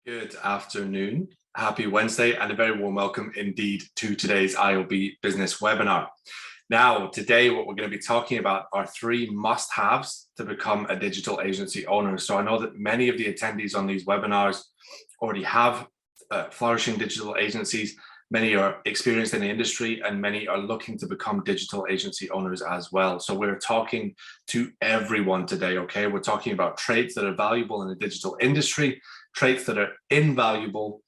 Good afternoon, happy Wednesday, and a very warm welcome indeed to today's iOB business webinar. Now, today, what we're going to be talking about are three must-haves to become a digital agency owner. So I know that many of the attendees on these webinars already have flourishing digital agencies. Many are experienced in the industry and many are looking to become digital agency owners as well. So we're talking to everyone today, okay? We're talking about traits that are valuable in the digital industry, traits that are invaluable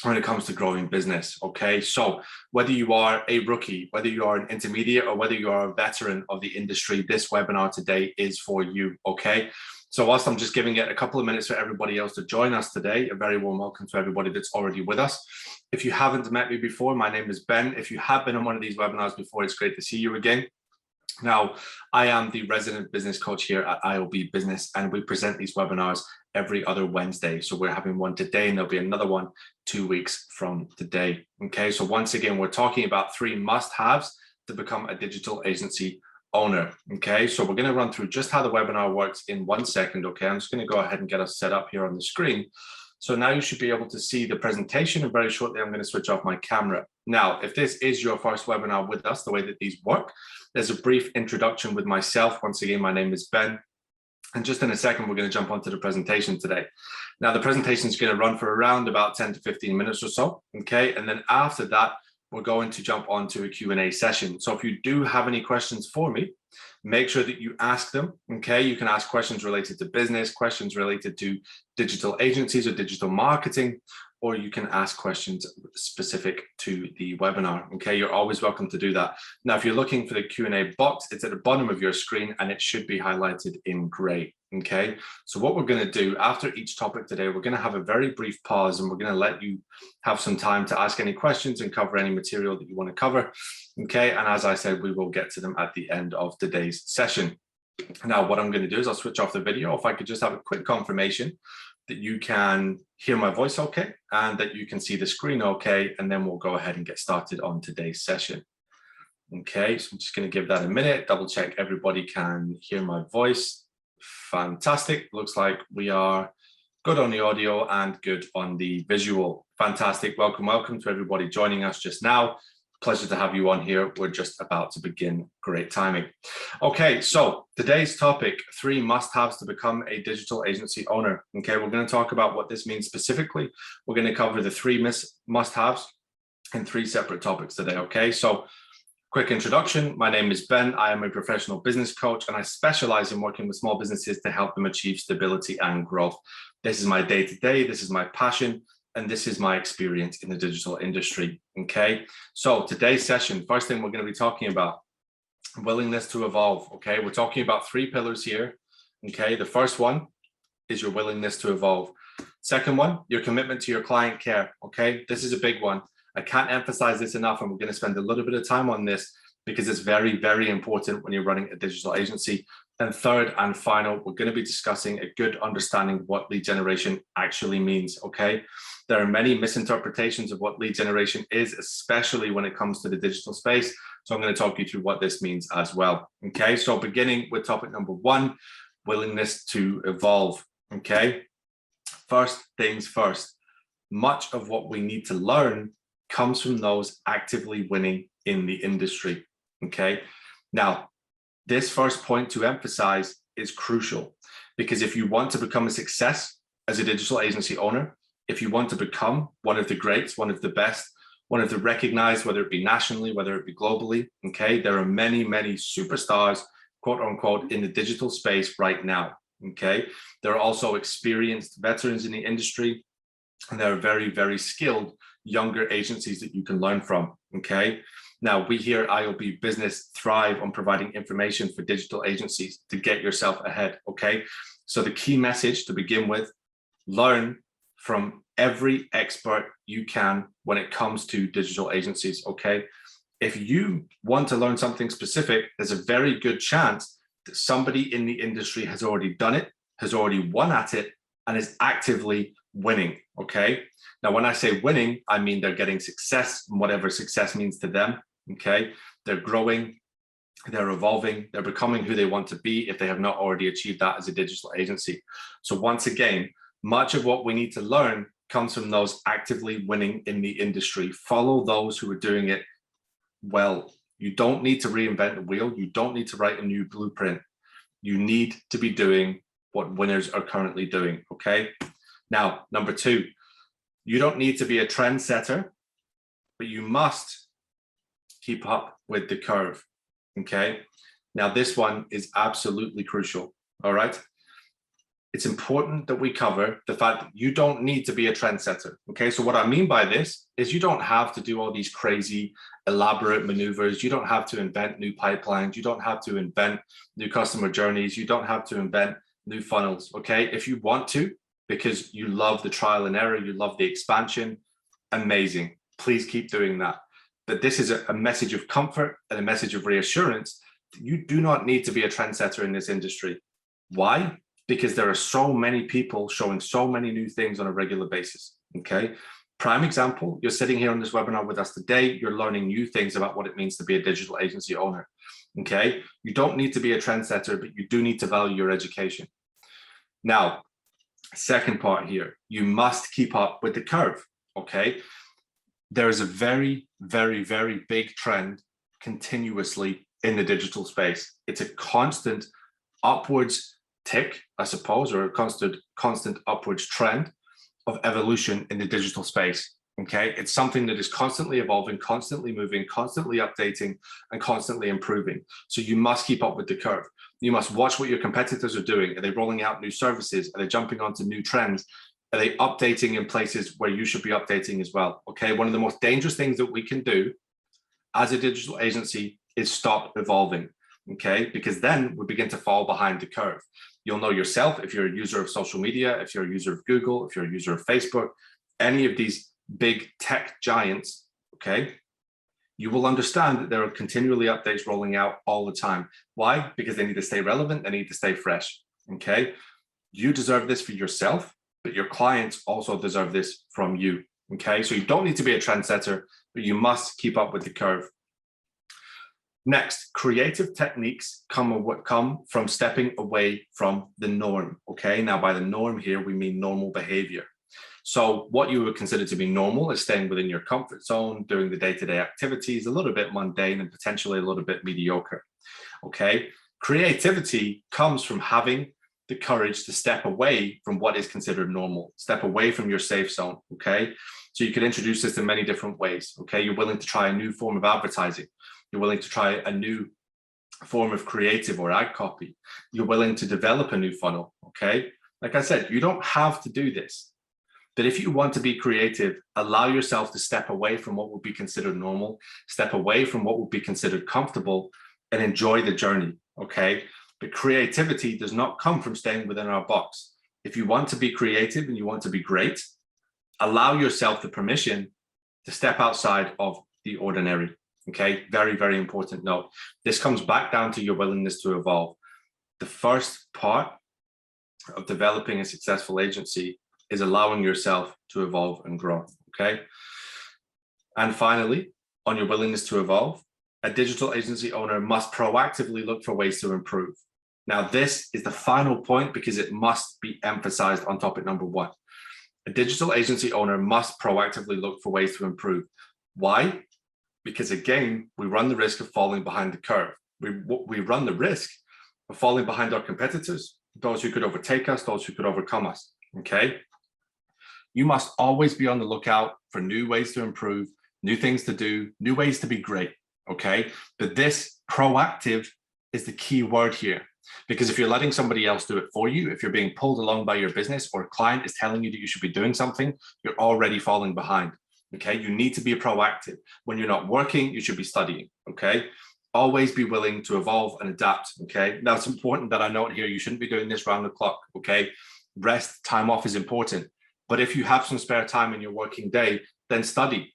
when it comes to growing business, okay? So whether you are a rookie, whether you are an intermediate, or whether you are a veteran of the industry, this webinar today is for you, okay? So whilst I'm just giving it a couple of minutes for everybody else to join us today, a very warm welcome to everybody that's already with us. If you haven't met me before, my name is Ben. If you have been on one of these webinars before, it's great to see you again. Now, I am the resident business coach here at iOB Business, and we present these webinars every other Wednesday. So we're having one today, and there'll be another one 2 weeks from today. Okay, so once again, we're talking about three must-haves to become a digital agency owner. Okay, so we're going to run through just how the webinar works in 1 second. Okay, I'm just going to go ahead and get us set up here on the screen. So now you should be able to see the presentation, and very shortly I'm going to switch off my camera. Now, if this is your first webinar with us, the way that these work, there's a brief introduction with myself. Once again, my name is Ben. And just in a second, we're going to jump onto the presentation today. Now, the presentation is going to run for around about 10 to 15 minutes or so. Okay, and then after that, we're going to jump onto a Q&A session. So if you do have any questions for me, make sure that you ask them, okay? You can ask questions related to business, questions related to digital agencies or digital marketing, or you can ask questions specific to the webinar, okay? You're always welcome to do that. Now, if you're looking for the Q&A box, it's at the bottom of your screen and it should be highlighted in gray, okay? So what we're gonna do after each topic today, we're gonna have a very brief pause and we're gonna let you have some time to ask any questions and cover any material that you wanna cover, okay? And as I said, we will get to them at the end of today's session. Now, what I'm gonna do is I'll switch off the video. If I could just have a quick confirmation that you can hear my voice okay, and that you can see the screen okay, and then we'll go ahead and get started on today's session. Okay, so I'm just going to give that a minute, double check everybody can hear my voice. Fantastic, looks like we are good on the audio and good on the visual. Fantastic, welcome to everybody joining us just now. Pleasure to have you on here. We're just about to begin. Great timing. Okay, so today's topic, three must-haves to become a digital agency owner. Okay, we're going to talk about what this means specifically. We're going to cover the three must-haves in three separate topics today. Okay, so quick introduction. My name is Ben. I am a professional business coach and I specialize in working with small businesses to help them achieve stability and growth. This is my day-to-day. This is my passion. And this is my experience in the digital industry, okay? So today's session, first thing we're gonna be talking about, willingness to evolve, okay? We're talking about three pillars here, okay? The first one is your willingness to evolve. Second one, your commitment to your client care, okay? This is a big one. I can't emphasize this enough, and we're gonna spend a little bit of time on this because it's very, very important when you're running a digital agency. And third and final, we're going to be discussing a good understanding of what lead generation actually means, okay? There are many misinterpretations of what lead generation is, especially when it comes to the digital space. So I'm going to talk you through what this means as well, okay? So beginning with topic number one, willingness to evolve, okay? First things first, much of what we need to learn comes from those actively winning in the industry, okay? Now, this first point to emphasize is crucial because if you want to become a success as a digital agency owner, if you want to become one of the greats, one of the best, one of the recognized, whether it be nationally, whether it be globally, okay, there are many, many superstars, quote unquote, in the digital space right now, okay? There are also experienced veterans in the industry, and there are very, very skilled younger agencies that you can learn from, okay? Now, we here at iOB Business thrive on providing information for digital agencies to get yourself ahead, okay? So the key message to begin with, learn from every expert you can when it comes to digital agencies, okay? If you want to learn something specific, there's a very good chance that somebody in the industry has already done it, has already won at it, and is actively winning, okay? Now, when I say winning, I mean they're getting success, whatever success means to them, okay? They're growing, they're evolving, they're becoming who they want to be if they have not already achieved that as a digital agency. So once again, much of what we need to learn comes from those actively winning in the industry. Follow those who are doing it well. You don't need to reinvent the wheel. You don't need to write a new blueprint. You need to be doing what winners are currently doing, okay? Now, number two, you don't need to be a trendsetter, but you must keep up with the curve, okay? Now, this one is absolutely crucial, all right? It's important that we cover the fact that you don't need to be a trendsetter, okay? So what I mean by this is you don't have to do all these crazy, elaborate maneuvers. You don't have to invent new pipelines. You don't have to invent new customer journeys. You don't have to invent new funnels, okay? If you want to, because you love the trial and error, you love the expansion, amazing. Please keep doing that. But this is a message of comfort and a message of reassurance. You do not need to be a trendsetter in this industry. Why? Because there are so many people showing so many new things on a regular basis, okay? Prime example, you're sitting here on this webinar with us today, you're learning new things about what it means to be a digital agency owner, okay? You don't need to be a trendsetter, but you do need to value your education. Now, second part here, you must keep up with the curve, okay? There is a very, very, very big trend continuously in the digital space. It's a constant upwards tick, I suppose, or a constant upwards trend of evolution in the digital space, okay? It's something that is constantly evolving, constantly moving, constantly updating, and constantly improving. So you must keep up with the curve. You must watch what your competitors are doing. Are they rolling out new services? Are they jumping onto new trends? Are they updating in places where you should be updating as well, okay? One of the most dangerous things that we can do as a digital agency is stop evolving, okay? Because then we begin to fall behind the curve. You'll know yourself if you're a user of social media, if you're a user of Google, if you're a user of Facebook, any of these big tech giants, okay? You will understand that there are continually updates rolling out all the time. Why? Because they need to stay relevant, they need to stay fresh, okay? You deserve this for yourself, but your clients also deserve this from you, okay? So you don't need to be a trendsetter, but you must keep up with the curve. Next, creative techniques come from stepping away from the norm, okay? Now, by the norm here, we mean normal behavior. So what you would consider to be normal is staying within your comfort zone, doing the day-to-day activities, a little bit mundane and potentially a little bit mediocre, okay? Creativity comes from having the courage to step away from what is considered normal, step away from your safe zone, okay? So you could introduce this in many different ways, okay? You're willing to try a new form of advertising. You're willing to try a new form of creative or ad copy. You're willing to develop a new funnel, okay? Like I said, you don't have to do this. But if you want to be creative, allow yourself to step away from what would be considered normal, step away from what would be considered comfortable, and enjoy the journey, okay? But creativity does not come from staying within our box. If you want to be creative and you want to be great, allow yourself the permission to step outside of the ordinary. Okay, very, very important note. This comes back down to your willingness to evolve. The first part of developing a successful agency is allowing yourself to evolve and grow, okay? And finally, on your willingness to evolve, a digital agency owner must proactively look for ways to improve. Now, this is the final point because it must be emphasized on topic number one. A digital agency owner must proactively look for ways to improve. Why? Because again, we run the risk of falling behind the curve. We run the risk of falling behind our competitors, those who could overtake us, those who could overcome us, okay? You must always be on the lookout for new ways to improve, new things to do, new ways to be great, okay? But this proactive is the key word here, because if you're letting somebody else do it for you, if you're being pulled along by your business or a client is telling you that you should be doing something, you're already falling behind. Okay, you need to be proactive. When you're not working, you should be studying, okay? Always be willing to evolve and adapt, okay? Now, it's important that I note here, you shouldn't be doing this round the clock, okay? Rest, time off is important. But if you have some spare time in your working day, then study.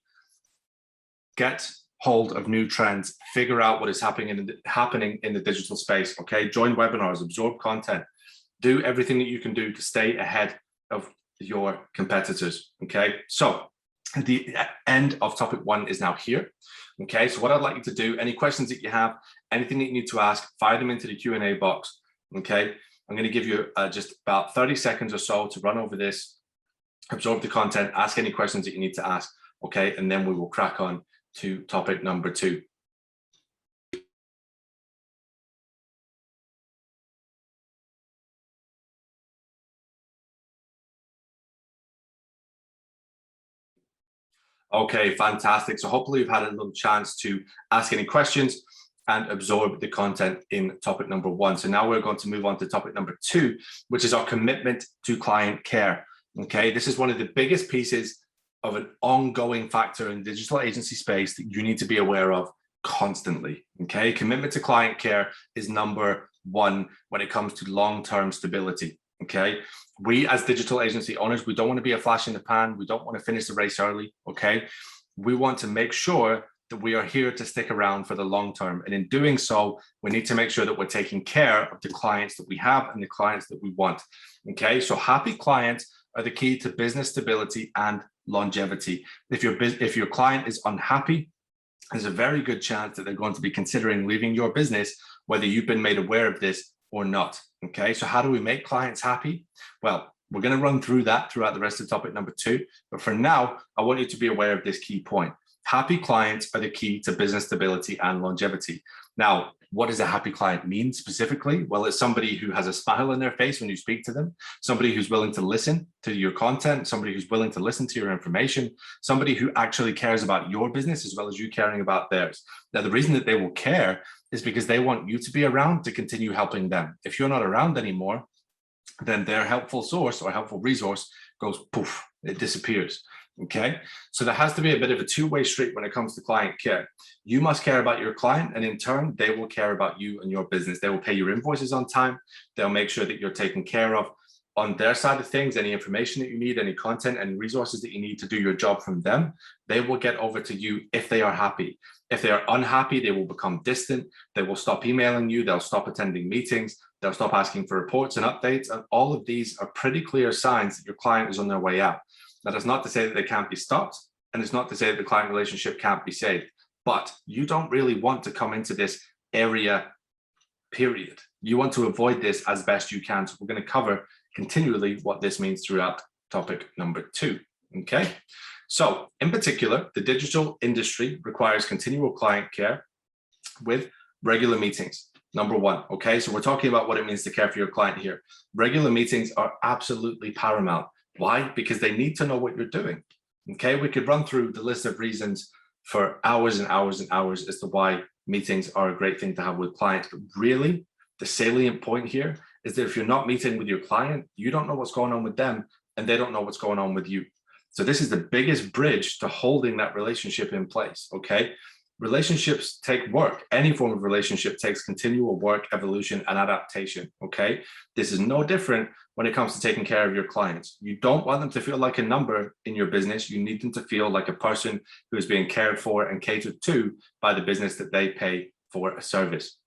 Get hold of new trends, figure out what is happening in the digital space, okay? Join webinars, absorb content, do everything that you can do to stay ahead of your competitors, okay? So, the end of topic one is now here. Okay, so what I'd like you to do, any questions that you have, anything that you need to ask, fire them into the Q&A box. Okay, I'm going to give you just about 30 seconds or so to run over this, absorb the content, ask any questions that you need to ask, okay? And then we will crack on to topic number 2. Okay, fantastic. So hopefully you've had a little chance to ask any questions and absorb the content in topic number 1. So now we're going to move on to topic number 2, which is our commitment to client care. Okay, this is one of the biggest pieces of an ongoing factor in digital agency space that you need to be aware of constantly. Okay, commitment to client care is number 1 when it comes to long-term stability. Okay, we as digital agency owners, we don't want to be a flash in the pan. We don't want to finish the race early. Okay, we want to make sure that we are here to stick around for the long term. And in doing so, we need to make sure that we're taking care of the clients that we have and the clients that we want. Okay, so happy clients are the key to business stability and longevity. If your client is unhappy, there's a very good chance that they're going to be considering leaving your business, whether you've been made aware of this or not. Okay, so how do we make clients happy? Well, we're going to run through that throughout the rest of topic number 2. But for now, I want you to be aware of this key point. Happy clients are the key to business stability and longevity. Now, what does a happy client mean specifically? Well, it's somebody who has a smile on their face when you speak to them, somebody who's willing to listen to your content, somebody who's willing to listen to your information, somebody who actually cares about your business as well as you caring about theirs. Now, the reason that they will care is because they want you to be around to continue helping them. If you're not around anymore, then their helpful source or helpful resource goes poof, it disappears. Okay, so there has to be a bit of a two-way street when it comes to client care. You must care about your client, and in turn, they will care about you and your business. They will pay your invoices on time. They'll make sure that you're taken care of on their side of things. Any information that you need, any content, any resources that you need to do your job from them, they will get over to you if they are happy. If they are unhappy, they will become distant. They will stop emailing you. They'll stop attending meetings. They'll stop asking for reports and updates. And all of these are pretty clear signs that your client is on their way out. That is not to say that they can't be stopped, and it's not to say that the client relationship can't be saved, but you don't really want to come into this area, period. You want to avoid this as best you can. So we're going to cover continually what this means throughout topic number 2. Okay, so in particular, the digital industry requires continual client care with regular meetings. Number 1. Okay, so we're talking about what it means to care for your client here. Regular meetings are absolutely paramount. Why? Because they need to know what you're doing. Okay, we could run through the list of reasons for hours and hours and hours as to why meetings are a great thing to have with clients. But really, the salient point here is that if you're not meeting with your client, you don't know what's going on with them, and they don't know what's going on with you. So this is the biggest bridge to holding that relationship in place. Okay, relationships take work. Any form of relationship takes continual work, evolution, and adaptation. Okay, this is no different when it comes to taking care of your clients. You don't want them to feel like a number in your business. You need them to feel like a person who is being cared for and catered to by the business that they pay for a service.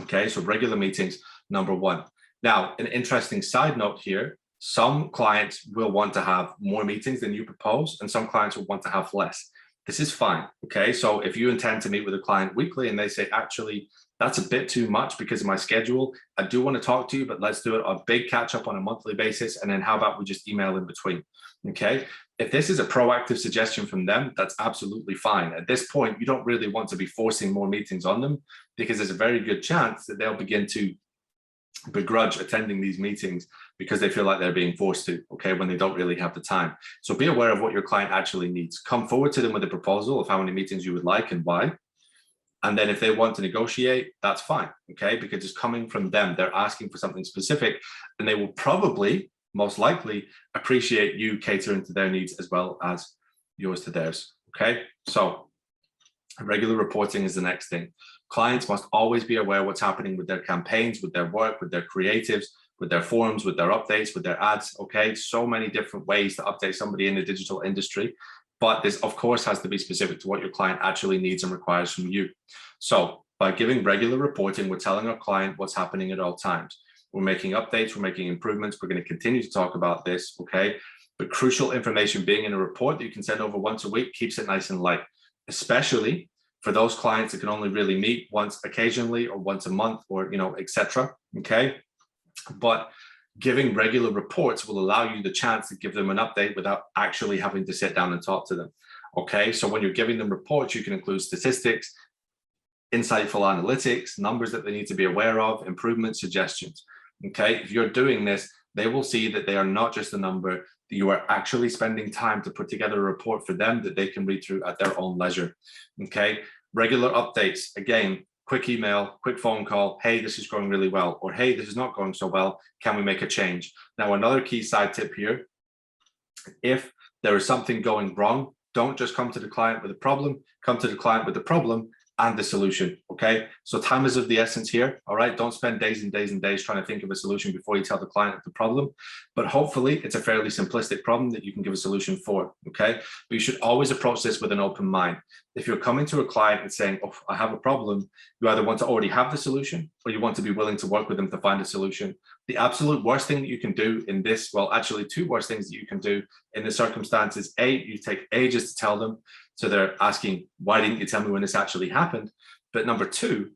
Okay, so regular meetings, number 1. Now, an interesting side note here, some clients will want to have more meetings than you propose, and some clients will want to have less. This is fine. Okay, so if you intend to meet with a client weekly and they say, actually, that's a bit too much because of my schedule, I do want to talk to you, but let's do it a big catch up on a monthly basis. And then how about we just email in between? Okay, if this is a proactive suggestion from them, that's absolutely fine. At this point, you don't really want to be forcing more meetings on them, because there's a very good chance that they'll begin to begrudge attending these meetings because they feel like they're being forced to, okay, when they don't really have the time. So be aware of what your client actually needs. Come forward to them with a proposal of how many meetings you would like and why. And then if they want to negotiate, that's fine, okay? Because it's coming from them. They're asking for something specific, and they will probably, most likely, appreciate you catering to their needs as well as yours to theirs, okay? So regular reporting is the next thing. Clients must always be aware what's happening with their campaigns, with their work, with their creatives, with their forums, with their updates, with their ads, okay? So many different ways to update somebody in the digital industry. But this, of course, has to be specific to what your client actually needs and requires from you. So by giving regular reporting, we're telling our client what's happening at all times. We're making updates, we're making improvements. We're going to continue to talk about this, okay? But crucial information being in a report that you can send over once a week keeps it nice and light, especially for those clients that can only really meet once occasionally or once a month or, etc. Okay? But Giving regular reports will allow you the chance to give them an update without actually having to sit down and talk to them. Okay, so when you're giving them reports, you can include statistics, insightful analytics, numbers that they need to be aware of, improvement suggestions. Okay, if you're doing this, they will see that they are not just a number, that you are actually spending time to put together a report for them that they can read through at their own leisure. Okay, regular updates, again, quick email, quick phone call, hey, this is going really well, or hey, this is not going so well, can we make a change? Now, another key side tip here, if there is something going wrong, don't just come to the client with a problem, come to the client with the problem and the solution, okay? So time is of the essence here, all right? Don't spend days and days and days trying to think of a solution before you tell the client the problem, but hopefully it's a fairly simplistic problem that you can give a solution for, okay? But you should always approach this with an open mind. If you're coming to a client and saying, oh, I have a problem, you either want to already have the solution or you want to be willing to work with them to find a solution. The absolute worst thing that you can do in this, well, actually two worst things that you can do in this circumstance is A, you take ages to tell them. So they're asking, why didn't you tell me when this actually happened? But number two,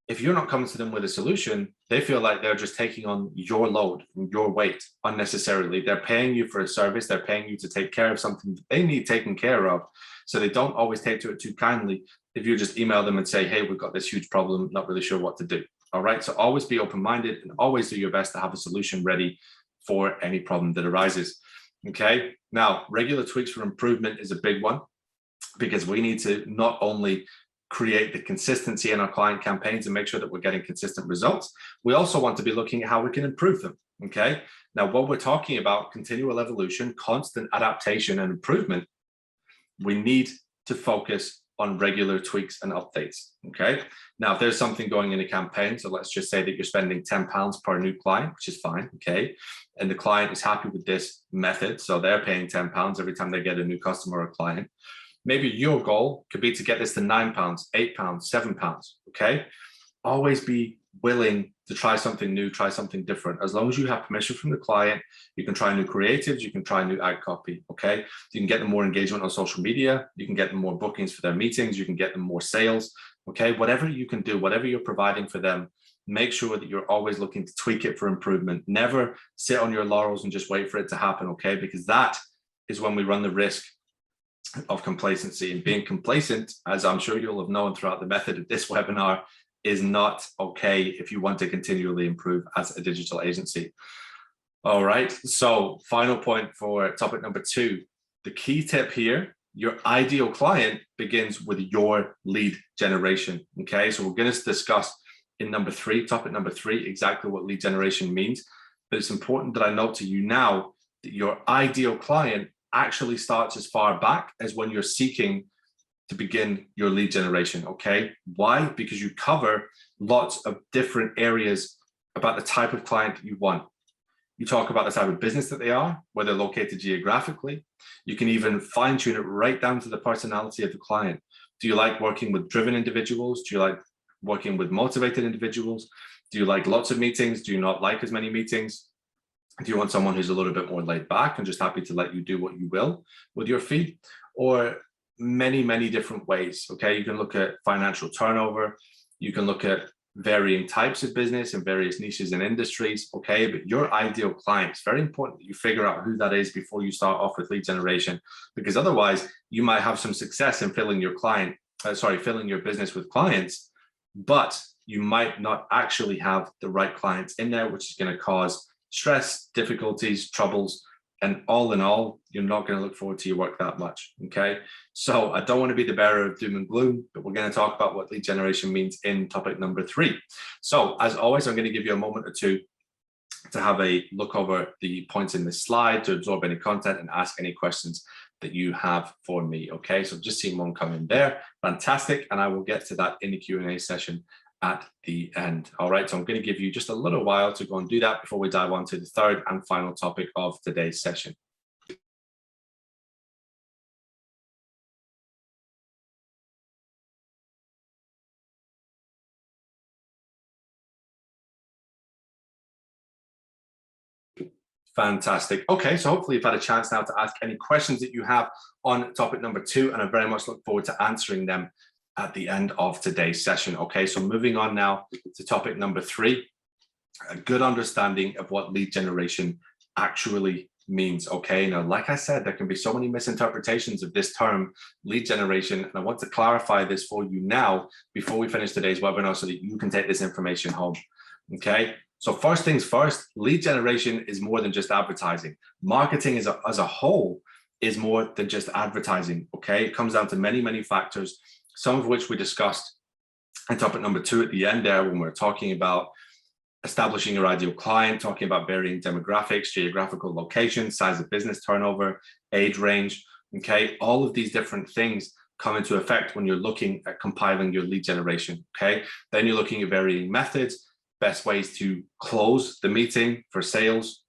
if you're not coming to them with a solution, they feel like they're just taking on your load, your weight unnecessarily. They're paying you for a service. They're paying you to take care of something that they need taken care of. So they don't always take to it too kindly if you just email them and say, hey, we've got this huge problem, not really sure what to do. All right. So always be open-minded and always do your best to have a solution ready for any problem that arises. Okay. Now, regular tweaks for improvement is a big one, because we need to not only create the consistency in our client campaigns and make sure that we're getting consistent results, we also want to be looking at how we can improve them, okay? Now, when we're talking about continual evolution, constant adaptation and improvement, we need to focus on regular tweaks and updates, okay? Now, if there's something going in a campaign, so let's just say that you're spending £10 per new client, which is fine, okay? And the client is happy with this method, so they're paying £10 every time they get a new customer or client. Maybe your goal could be to get this to £9, £8, £7, okay? Always be willing to try something new, try something different. As long as you have permission from the client, you can try new creatives, you can try new ad copy, okay? You can get them more engagement on social media, you can get them more bookings for their meetings, you can get them more sales, okay? Whatever you can do, whatever you're providing for them, make sure that you're always looking to tweak it for improvement. Never sit on your laurels and just wait for it to happen, okay? Because that is when we run the risk of complacency. And being complacent, as I'm sure you'll have known throughout the method of this webinar, is not okay if you want to continually improve as a digital agency. All right, so final point for topic number 2. The key tip here, your ideal client begins with your lead generation, okay? So we're going to discuss in topic number 3, exactly what lead generation means. But it's important that I note to you now that your ideal client actually starts as far back as when you're seeking to begin your lead generation, okay? Why? Because you cover lots of different areas about the type of client that you want. You talk about the type of business that they are, where they're located geographically. You can even fine tune it right down to the personality of the client. Do you like working with driven individuals? Do you like working with motivated individuals? Do you like lots of meetings? Do you not like as many meetings? Do you want someone who's a little bit more laid back and just happy to let you do what you will with your fee? Or many, many different ways, okay? You can look at financial turnover. You can look at varying types of business and various niches and industries, okay? But your ideal client, it's very important that you figure out who that is before you start off with lead generation, because otherwise you might have some success in filling your business with clients, but you might not actually have the right clients in there, which is going to cause stress, difficulties, troubles, and all in all, you're not going to look forward to your work that much, okay? So I don't want to be the bearer of doom and gloom, but we're going to talk about what lead generation means in topic number 3. So as always, I'm going to give you a moment or two to have a look over the points in this slide, to absorb any content and ask any questions that you have for me, okay? So just seeing one come in there, fantastic, and I will get to that in the Q&A session at the end. All right, so I'm going to give you just a little while to go and do that before we dive on to the third and final topic of today's session. Fantastic. Okay, so hopefully you've had a chance now to ask any questions that you have on topic number 2, and I very much look forward to answering them at the end of today's session. Okay, so moving on now to topic number 3. a good understanding of what lead generation actually means. Okay, now, like I said, there can be so many misinterpretations of this term, lead generation, and I want to clarify this for you now before we finish today's webinar so that you can take this information home. Okay, so first things first, lead generation is more than just advertising. Marketing as a whole is more than just advertising. Okay, it comes down to many factors, some of which we discussed in topic number 2 at the end there when we're talking about establishing your ideal client, talking about varying demographics, geographical location, size of business turnover, age range. Okay, all of these different things come into effect when you're looking at compiling your lead generation. Okay, then you're looking at varying methods, best ways to close the meeting for sales.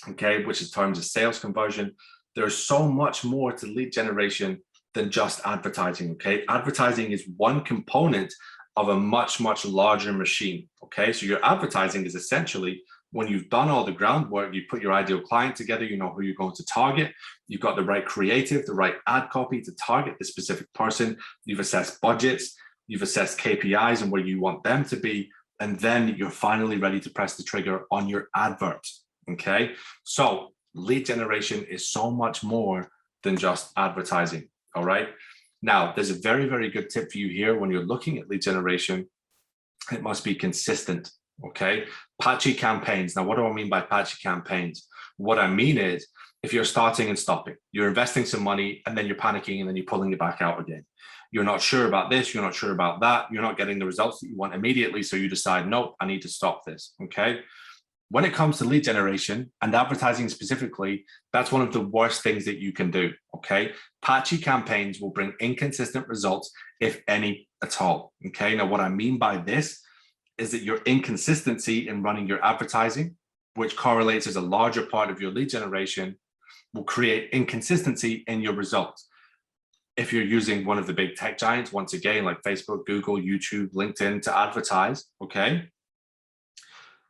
Okay, which in terms of sales conversion. There's so much more to lead generation than just advertising. Okay, advertising is one component of a much larger machine. Okay, so your advertising is essentially when you've done all the groundwork, you put your ideal client together, you know who you're going to target, you've got the right creative, the right ad copy to target the specific person, you've assessed budgets, you've assessed KPIs and where you want them to be, and then you're finally ready to press the trigger on your advert. Okay, so lead generation is so much more than just advertising. All right. Now, there's a very good tip for you here when you're looking at lead generation. It must be consistent. Okay, patchy campaigns. Now, what do I mean by patchy campaigns? What I mean is if you're starting and stopping, you're investing some money and then you're panicking and then you're pulling it back out again. You're not sure about this, you're not sure about that, you're not getting the results that you want immediately, so you decide, nope, I need to stop this. Okay, when it comes to lead generation and advertising specifically, that's one of the worst things that you can do. Okay, patchy campaigns will bring inconsistent results, if any at all. Okay, now what I mean by this is that your inconsistency in running your advertising, which correlates as a larger part of your lead generation, will create inconsistency in your results. If you're using one of the big tech giants, once again, like Facebook, Google, YouTube, LinkedIn to advertise, okay,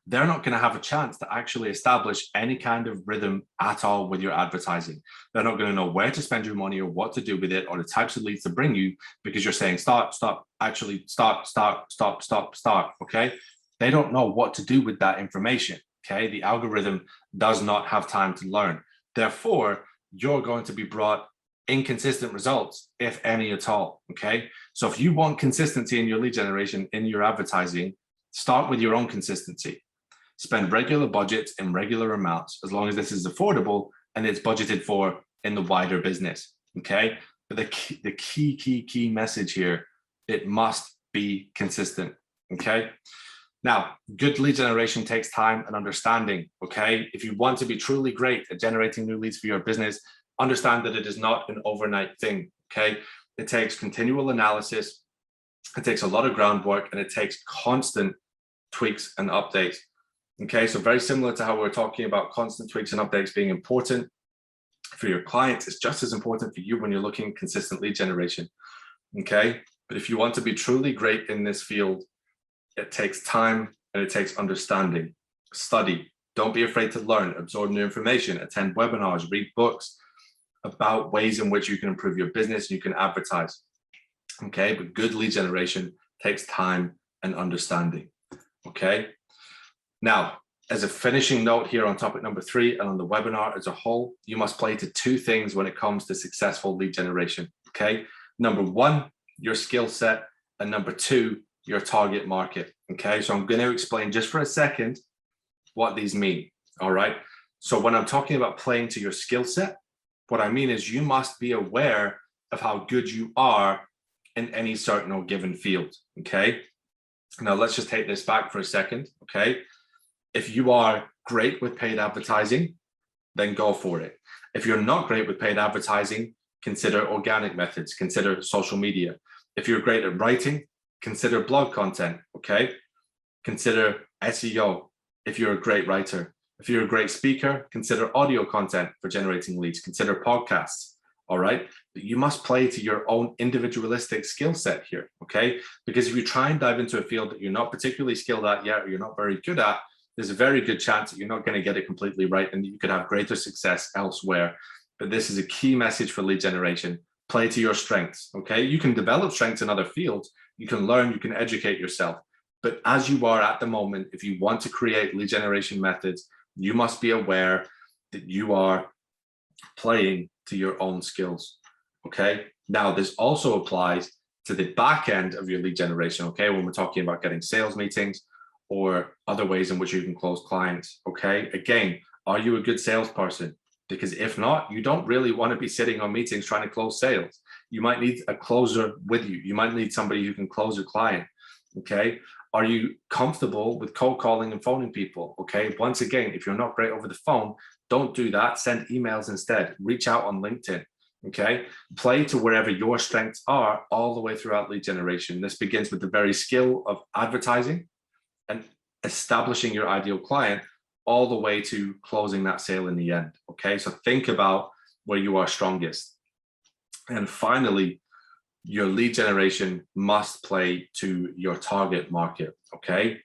they're not going to have a chance to actually establish any kind of rhythm at all with your advertising. They're not going to know where to spend your money or what to do with it or the types of leads to bring you because you're saying start, actually start, okay? They don't know what to do with that information, okay? The algorithm does not have time to learn. Therefore, you're going to be brought inconsistent results, if any at all, okay? So if you want consistency in your lead generation, in your advertising, start with your own consistency. Spend regular budgets in regular amounts, as long as this is affordable and it's budgeted for in the wider business, okay? But the key message here, it must be consistent, okay? Now, good lead generation takes time and understanding, okay? If you want to be truly great at generating new leads for your business, understand that it is not an overnight thing, okay? It takes continual analysis, it takes a lot of groundwork, and it takes constant tweaks and updates. Okay, so very similar to how we're talking about constant tweaks and updates being important for your clients, it's just as important for you when you're looking at consistent lead generation. Okay, but if you want to be truly great in this field, it takes time and it takes understanding. Study, don't be afraid to learn, absorb new information, attend webinars, read books about ways in which you can improve your business, you can advertise. Okay, but good lead generation takes time and understanding. Okay. Now, as a finishing note here on topic number 3 and on the webinar as a whole, you must play to 2 things when it comes to successful lead generation, okay? Number 1, your skill set, and number 2, your target market, okay? So I'm going to explain just for a second what these mean, all right? So when I'm talking about playing to your skill set, what I mean is you must be aware of how good you are in any certain or given field, okay? Now, let's just take this back for a second, okay? If you are great with paid advertising, then go for it. If you're not great with paid advertising, consider organic methods, consider social media. If you're great at writing, consider blog content, okay? Consider SEO if you're a great writer. If you're a great speaker, consider audio content for generating leads, consider podcasts, all right? But you must play to your own individualistic skill set here, okay? Because if you try and dive into a field that you're not particularly skilled at yet or you're not very good at, there's a very good chance that you're not going to get it completely right and you could have greater success elsewhere. But this is a key message for lead generation. Play to your strengths, okay? You can develop strengths in other fields. You can learn, you can educate yourself. But as you are at the moment, if you want to create lead generation methods, you must be aware that you are playing to your own skills. Okay. Now, this also applies to the back end of your lead generation. Okay. When we're talking about getting sales meetings or other ways in which you can close clients. Okay. Again, are you a good salesperson? Because if not, you don't really want to be sitting on meetings trying to close sales. You might need a closer with you. You might need somebody who can close your client. Okay. Are you comfortable with cold calling and phoning people? Okay. Once again, if you're not great over the phone, don't do that. Send emails instead. Reach out on LinkedIn. Okay. Play to wherever your strengths are all the way throughout lead generation. This begins with the very skill of advertising and establishing your ideal client all the way to closing that sale in the end. Okay. So think about where you are strongest. And finally, your lead generation must play to your target market. Okay.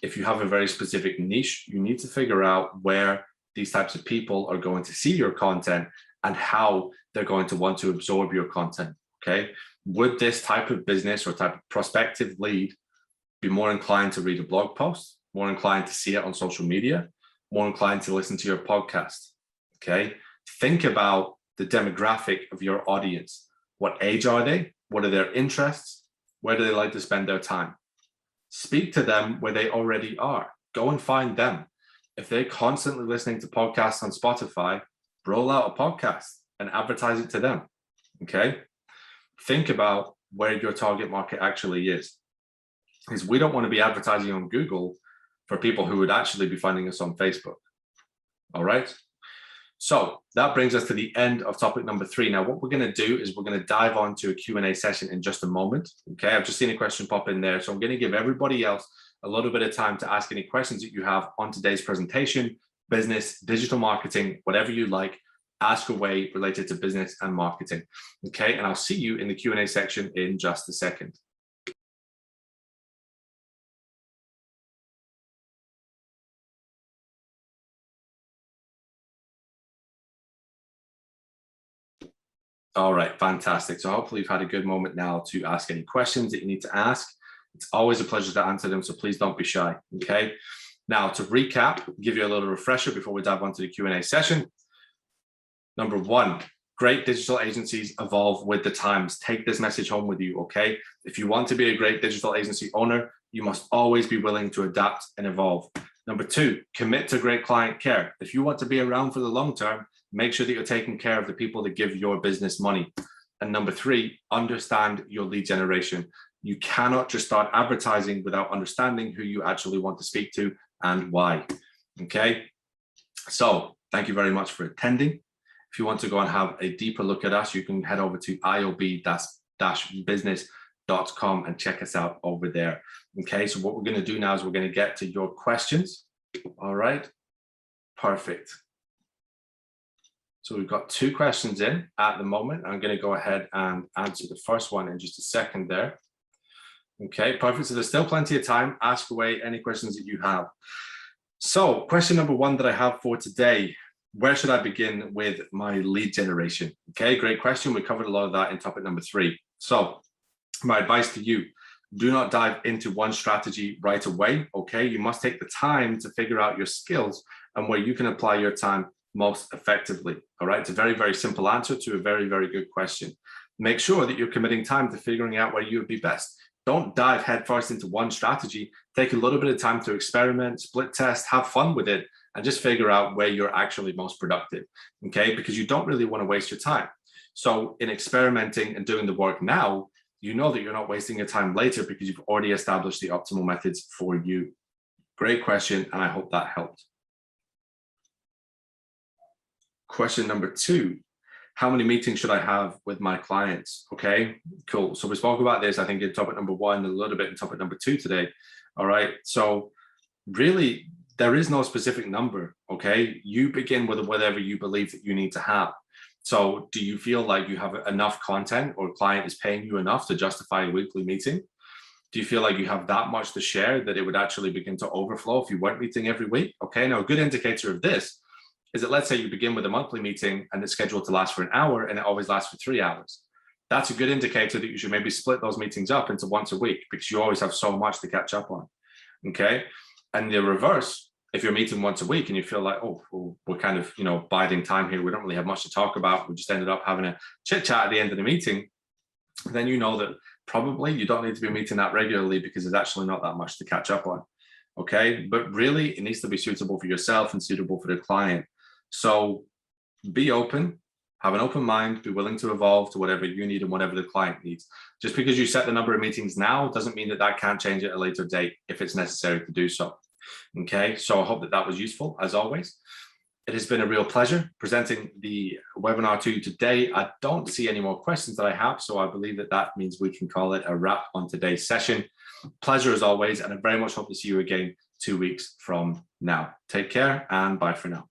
If you have a very specific niche, you need to figure out where these types of people are going to see your content and how they're going to want to absorb your content. Okay. Would this type of business or type of prospective lead be more inclined to read a blog post, more inclined to see it on social media, more inclined to listen to your podcast? Okay. Think about the demographic of your audience. What age are they? What are their interests? Where do they like to spend their time? Speak to them where they already are. Go and find them. If they're constantly listening to podcasts on Spotify, roll out a podcast and advertise it to them. Okay. Think about where your target market actually is. Because we don't want to be advertising on Google for people who would actually be finding us on Facebook. All right. So that brings us to the end of topic number 3. Now, what we're going to do is we're going to dive on to a Q&A session in just a moment. Okay. I've just seen a question pop in there. So I'm going to give everybody else a little bit of time to ask any questions that you have on today's presentation, business, digital marketing, whatever you like, ask away related to business and marketing. Okay. And I'll see you in the Q&A section in just a second. All right, fantastic. So hopefully you've had a good moment now to ask any questions that you need to ask. It's always a pleasure to answer them, so please don't be shy, okay? Now, to recap, give you a little refresher before we dive onto the Q&A session. Number 1, great digital agencies evolve with the times. Take this message home with you, okay? If you want to be a great digital agency owner, you must always be willing to adapt and evolve. Number 2, commit to great client care. If you want to be around for the long term, make sure that you're taking care of the people that give your business money. And number 3, understand your lead generation. You cannot just start advertising without understanding who you actually want to speak to and why. Okay. So thank you very much for attending. If you want to go and have a deeper look at us, you can head over to iob-business.com and check us out over there. Okay. So what we're going to do now is we're going to get to your questions. All right. Perfect. So we've got 2 questions in at the moment. I'm going to go ahead and answer the first one in just a second there. Okay, perfect. So there's still plenty of time. Ask away any questions that you have. So question number 1 that I have for today, where should I begin with my lead generation? Okay, great question. We covered a lot of that in topic number 3. So my advice to you, do not dive into one strategy right away. Okay, you must take the time to figure out your skills and where you can apply your time most effectively. All right. It's a very, very simple answer to a very, very good question. Make sure that you're committing time to figuring out where you would be best. Don't dive headfirst into one strategy. Take a little bit of time to experiment, split test, have fun with it, and just figure out where you're actually most productive. Okay. Because you don't really want to waste your time. So in experimenting and doing the work now, you know that you're not wasting your time later because you've already established the optimal methods for you. Great question. And I hope that helped. Question number 2, how many meetings should I have with my clients? Okay, cool. So we spoke about this, I think, in topic number 1, a little bit in topic number 2 today. All right. So really, there is no specific number. Okay. You begin with whatever you believe that you need to have. So do you feel like you have enough content or client is paying you enough to justify a weekly meeting? Do you feel like you have that much to share that it would actually begin to overflow if you weren't meeting every week? Okay. Now, a good indicator of this is that, let's say you begin with a monthly meeting and it's scheduled to last for an hour and it always lasts for 3 hours. That's a good indicator that you should maybe split those meetings up into once a week because you always have so much to catch up on. okay? And the reverse, if you're meeting once a week and you feel like, oh, well, we're kind of, biding time here, we don't really have much to talk about, we just ended up having a chit chat at the end of the meeting, then you know that probably you don't need to be meeting that regularly because there's actually not that much to catch up on, okay? But really, it needs to be suitable for yourself and suitable for the client. So be open, have an open mind, be willing to evolve to whatever you need and whatever the client needs. Just because you set the number of meetings now doesn't mean that that can't change at a later date if it's necessary to do so. Okay, so I hope that that was useful as always. It has been a real pleasure presenting the webinar to you today. I don't see any more questions that I have, so I believe that that means we can call it a wrap on today's session. Pleasure as always, and I very much hope to see you again 2 weeks from now. Take care and bye for now.